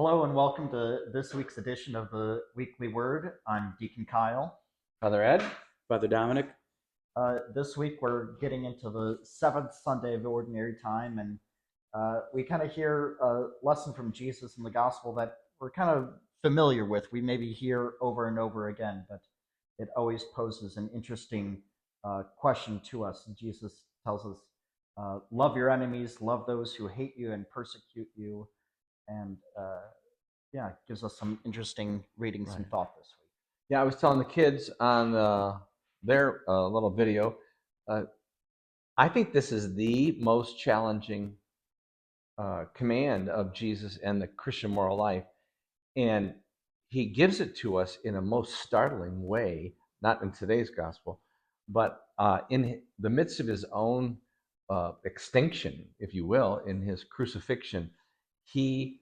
Hello and welcome to this week's edition of the Weekly Word. I'm Deacon Kyle. Father Ed? Father Dominic. This week we're getting into the seventh Sunday of Ordinary Time, and we kind of hear a lesson from Jesus in the Gospel that we're kind of familiar with. We maybe hear over and over again, but it always poses an interesting question to us. And Jesus tells us, love your enemies, love those who hate you and persecute you. And yeah, it gives us some interesting reading, some thought this week. Yeah, I was telling the kids on their little video, I think this is the most challenging command of Jesus and the Christian moral life. And he gives it to us in a most startling way, not in today's gospel, but in the midst of his own extinction, if you will, in his crucifixion. He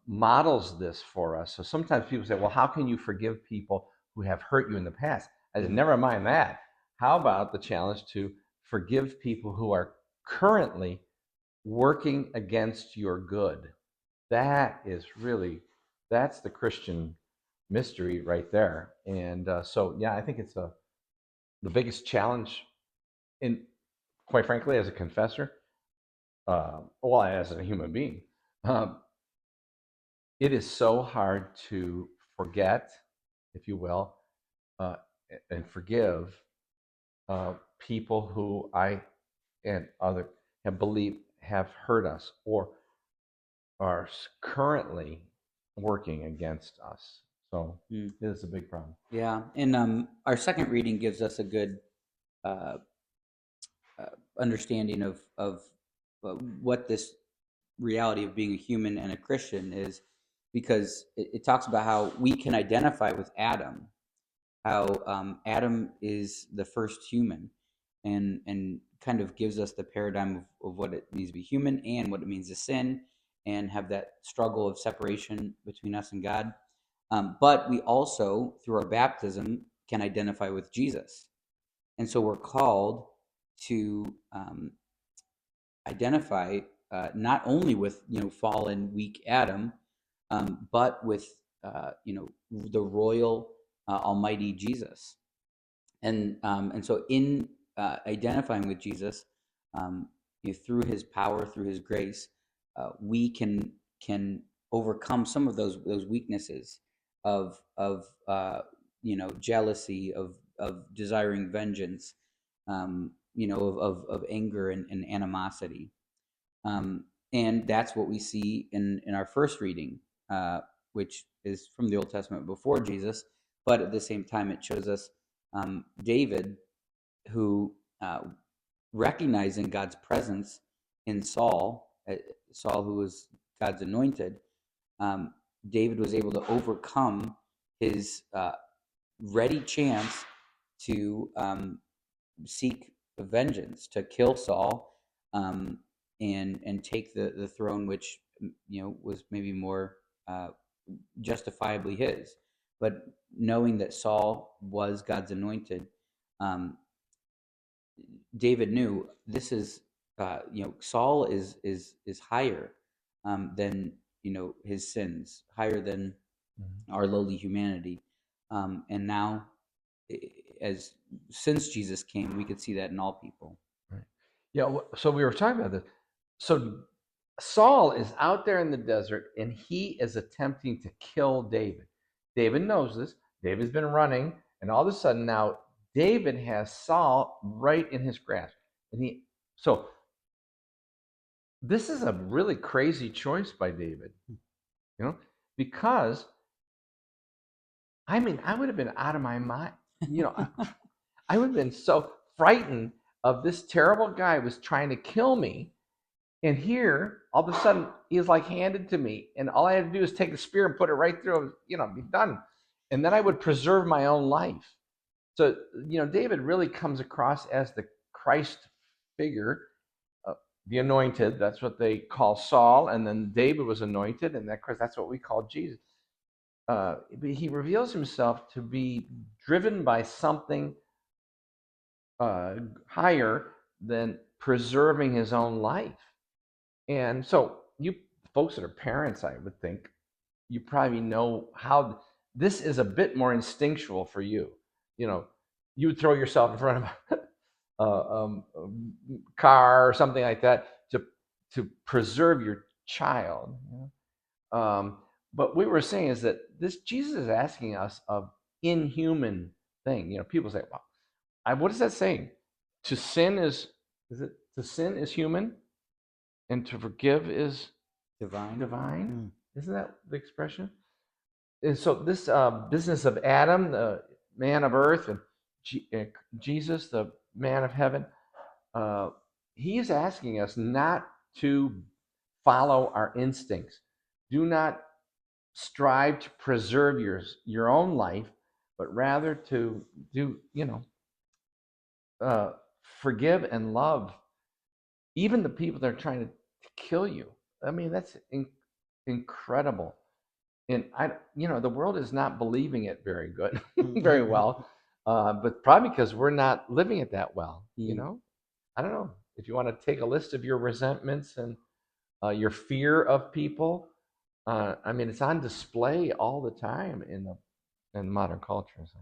models this for us. So sometimes people say, well, how can you forgive people who have hurt you in the past? I said, never mind that. How about the challenge to forgive people who are currently working against your good? That is really, that's the Christian mystery right there. And so, yeah, I think it's the biggest challenge in, quite frankly, as a confessor, well, as a human being. It is so hard to forget, if you will, and forgive people who I and other have believed have hurt us or are currently working against us. So it is a big problem. Yeah, and our second reading gives us a good understanding of what this reality of being a human and a Christian is, because it talks about how we can identify with Adam, how Adam is the first human, and kind of gives us the paradigm of what it means to be human and what it means to sin and have that struggle of separation between us and God. But we also, through our baptism, can identify with Jesus. And so we're called to identify not only with fallen, weak Adam, but with the royal, almighty Jesus. And so in identifying with Jesus, through his power, through his grace, we can overcome some of those weaknesses of jealousy, of desiring vengeance, of anger and animosity. And that's what we see in our first reading, which is from the Old Testament before Jesus, but at the same time it shows us David, who recognizing God's presence in Saul, who was God's anointed, David was able to overcome his ready chance to seek vengeance, to kill Saul, and take the throne, which was maybe more justifiably his. But knowing that Saul was God's anointed, David knew this is Saul is higher than his sins, higher than our lowly humanity, and now since Jesus came, we could see that in all people. Right. Yeah. So we were talking about this. So Saul is out there in the desert and he is attempting to kill David. David knows this. David's been running, and all of a sudden now David has Saul right in his grasp. And so this is a really crazy choice by David, because I would have been out of my mind. I would have been so frightened of this terrible guy who was trying to kill me. And here, all of a sudden, he's like handed to me. And all I had to do is take the spear and put it right through, be done. And then I would preserve my own life. So, David really comes across as the Christ figure, the anointed. That's what they call Saul. And then David was anointed. And of course, that's what we call Jesus. But he reveals himself to be driven by something higher than preserving his own life. And so you folks that are parents, I would think, you probably know how this is a bit more instinctual for you. You know, you would throw yourself in front of a car or something like that to preserve your child. You know? But what we're saying is that this Jesus is asking us of inhuman thing. You know, people say, "Well, what is that saying? To sin is it to sin is human, and to forgive is Divine. divine." Isn't that the expression? And so this business of Adam, the man of earth, and Jesus, the man of heaven, he is asking us not to follow our instincts. Do not strive to preserve your own life, but rather to do, forgive and love even the people that are trying to kill you. I mean, that's incredible. And the world is not believing it very good, very well, but probably because we're not living it that well. I don't know if you want to take a list of your resentments and your fear of people. I mean, it's on display all the time in modern culture. So.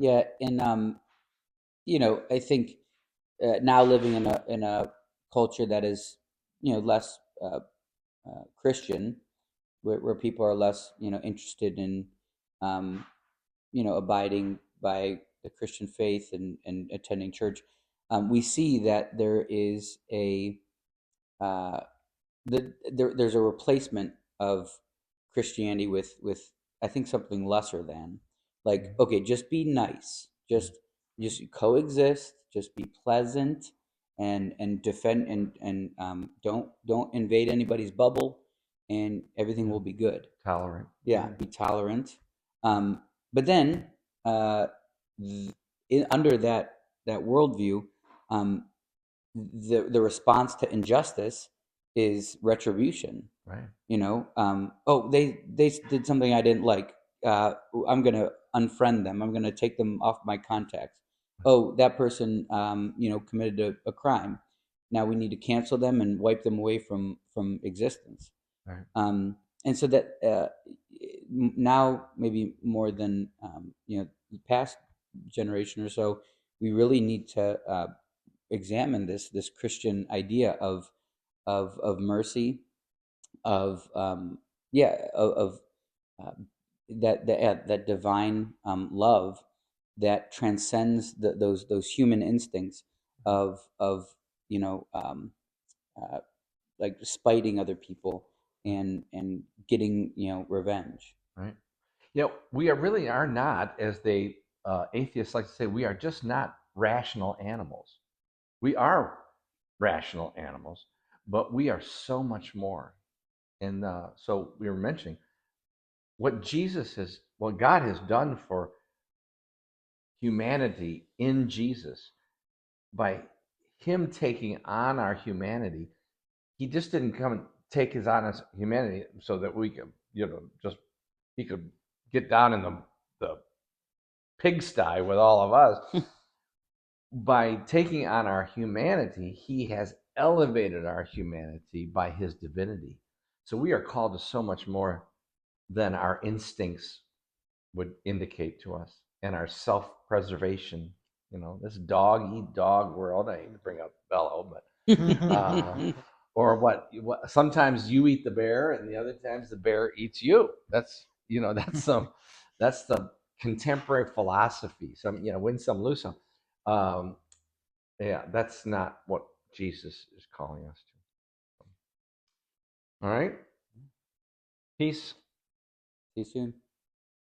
Yeah, and I think now living in a culture that is less Christian, where people are less interested in abiding by the Christian faith and attending church, we see that there is uh, there's a replacement of Christianity with I think something lesser than, like, okay, just be nice, just coexist, just be pleasant, and defend and don't invade anybody's bubble, and everything will be good. Tolerant. Yeah, be tolerant. But then under that worldview, the response to injustice is retribution. Right. Oh, they did something I didn't like. I'm gonna unfriend them. I'm gonna take them off my contacts. Oh, that person, committed a crime. Now we need to cancel them and wipe them away from existence. Right. And so that now maybe more than the past generation or so, we really need to examine this Christian idea of mercy, of of that divine love that transcends those human instincts of uh, like spiting other people and getting revenge. Right. We really are not, as they atheists like to say, we are just not rational animals. We are rational animals, but we are so much more. And so we were mentioning what God has done for humanity in Jesus by him taking on our humanity. He just didn't come and take his on his humanity so that we could, he could get down in the pigsty with all of us. By taking on our humanity, he has elevated our humanity by his divinity. So we are called to so much more than our instincts would indicate to us, and our self-preservation. This dog eat dog world. I hate to bring up Bello, but or what? Sometimes you eat the bear, and the other times the bear eats you. That's that's the contemporary philosophy. Some win some, lose some. That's not what Jesus is calling us to. All right. Peace. See you soon.